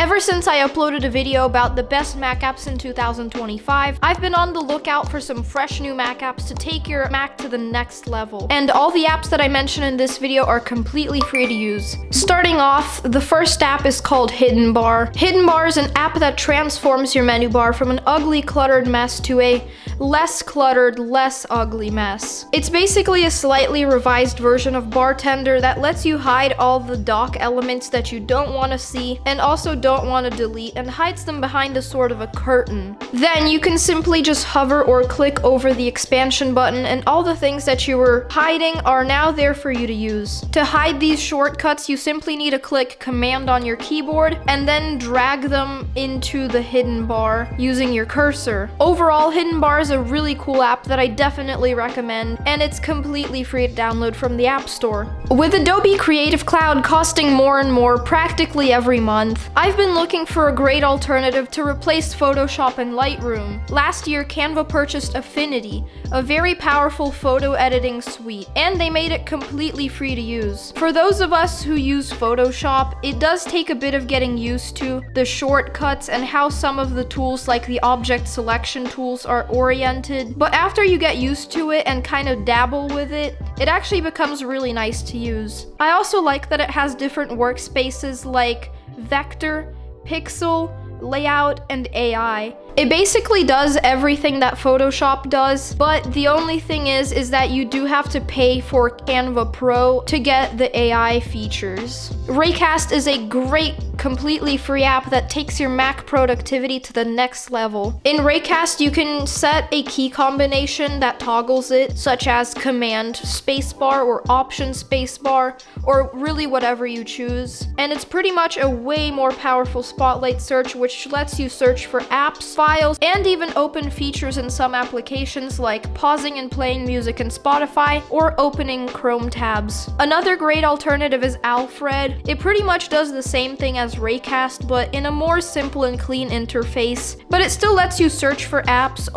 Ever since I uploaded a video about the best Mac apps in 2025, I've been on the lookout for some fresh new Mac apps to take your Mac to the next level. And all the apps that I mention in this video are completely free to use. Starting off, the first app is called Hidden Bar. Hidden Bar is an app that transforms your menu bar from an ugly, cluttered mess to a less cluttered, less ugly mess. It's basically a slightly revised version of Bartender that lets you hide all the dock elements that you don't want to see and also don't want to delete, and hides them behind a sort of a curtain. Then you can simply just hover or click over the expansion button, and all the things that you were hiding are now there for you to use. To hide these shortcuts, you simply need to click Command on your keyboard and then drag them into the Hidden Bar using your cursor. Overall, Hidden Bar is a really cool app that I definitely recommend, and it's completely free to download from the App Store. With Adobe Creative Cloud costing more and more practically every month, I've been looking for a great alternative to replace Photoshop and Lightroom. Last year, Canva purchased Affinity, a very powerful photo editing suite, and they made it completely free to use. For those of us who use Photoshop, it does take a bit of getting used to the shortcuts and how some of the tools like the object selection tools are oriented, but after you get used to it and kind of dabble with it, it actually becomes really nice to use. I also like that it has different workspaces like Vector, Pixel, Layout, and AI. It basically does everything that Photoshop does, but the only thing is that you do have to pay for Canva Pro to get the AI features. Raycast is a great, completely free app that takes your Mac productivity to the next level. In Raycast, you can set a key combination that toggles it, such as Command Spacebar or Option Spacebar, or really whatever you choose. And it's pretty much a way more powerful Spotlight search, which lets you search for apps, files, and even open features in some applications like pausing and playing music in Spotify or opening Chrome tabs. Another great alternative is Alfred. It pretty much does the same thing as Raycast, but in a more simple and clean interface. But it still lets you search for apps,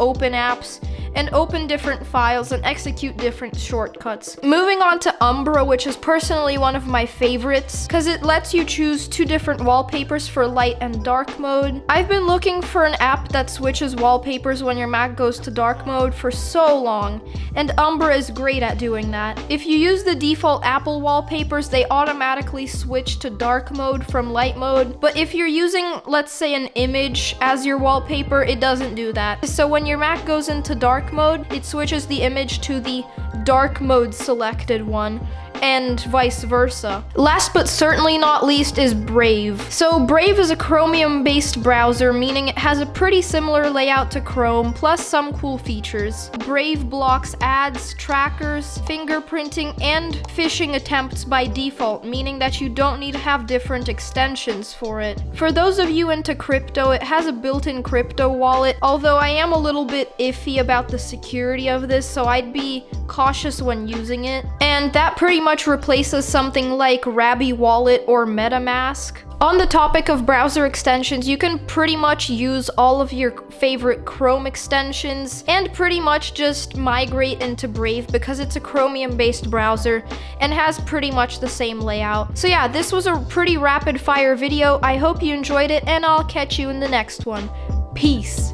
and open different files and execute different shortcuts. Moving on to Umbra, which is personally one of my favorites because it lets you choose two different wallpapers for light and dark mode. I've been looking for an app that switches wallpapers when your Mac goes to dark mode for so long, and Umbra is great at doing that. If you use the default Apple wallpapers, they automatically switch to dark mode from light mode, but if you're using, let's say, an image as your wallpaper, it doesn't do that. So when your Mac goes into dark mode, it switches the image to the dark mode selected one, and vice versa. Last but certainly not least is Brave. So Brave is a Chromium-based browser, meaning it has a pretty similar layout to Chrome, plus some cool features. Brave blocks ads, trackers, fingerprinting, and phishing attempts by default, meaning that you don't need to have different extensions for it. For those of you into crypto, it has a built-in crypto wallet, although I am a little bit iffy about the security of this, so I'd be cautious when using it. And that pretty much replaces something like Rabby Wallet or MetaMask. On the topic of browser extensions, you can pretty much use all of your favorite Chrome extensions and pretty much just migrate into Brave because it's a Chromium-based browser and has pretty much the same layout. So yeah, this was a pretty rapid-fire video. I hope you enjoyed it, and I'll catch you in the next one. Peace.